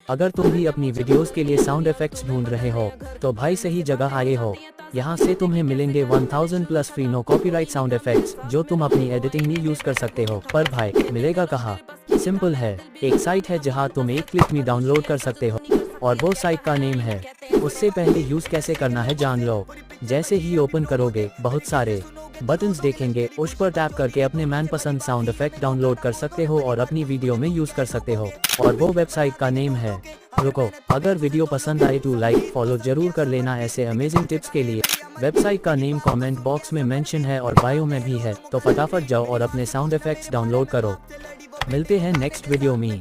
अगर तुम भी अपनी वीडियोस के लिए साउंड इफेक्ट्स ढूंढ रहे हो तो भाई सही जगह आए हो। यहाँ से तुम्हें मिलेंगे 1000 plus free no copyright sound effects जो तुम अपनी एडिटिंग में यूज कर सकते हो। पर भाई मिलेगा कहाँ? सिंपल है, एक साइट है जहाँ तुम एक क्लिक में डाउनलोड कर सकते हो और वो साइट का नेम है। उससे पहले यूज कैसे करना है जान लो। जैसे ही ओपन करोगे बहुत सारे बटन्स देखेंगे, उस पर टैप करके अपने मनपसंद साउंड इफेक्ट डाउनलोड कर सकते हो और अपनी वीडियो में यूज कर सकते हो। और वो वेबसाइट का नेम है, रुको, अगर वीडियो पसंद आए तो लाइक फॉलो जरूर कर लेना ऐसे अमेजिंग टिप्स के लिए। वेबसाइट का नेम कमेंट बॉक्स में मेंशन है और बायो में भी है, तो फटाफट जाओ और अपने साउंड इफेक्ट्स डाउनलोड करो। मिलते हैं नेक्स्ट वीडियो में।